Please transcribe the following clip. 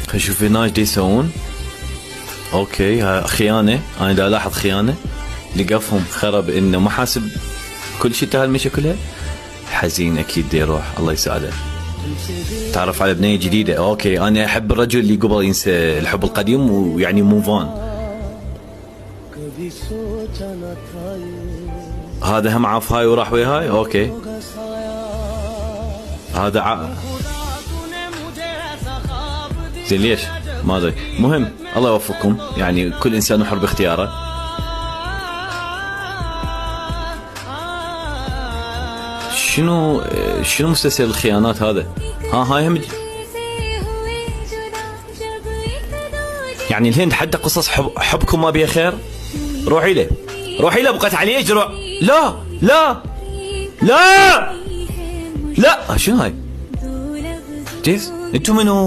خلينا نشوف هنا ايش يسوون. اوكي ها خيانة، انا دا الاحظ خيانة، لقفهم خرب انه ما حاسب كل شيء هالمشي كلها. حزين اكيد دي يروح، الله يساعده. تعرف على بنية جديدة. اوكي انا احب الرجل اللي قبل ينسى الحب القديم ويعني موفان. هذا هم عاف هاي وراح وياهاي. اوكي هذا زين ليش ما ادري. مهم الله يوفقكم، يعني كل انسان حر باختياره. شنو مسلسل الخيانات هذا؟ هاي هم يعني الهند حتى قصص حبكم ما بيها خير. روحي له بقيت عليه اجرع. لا شنو هاي؟ جيز انتم منو؟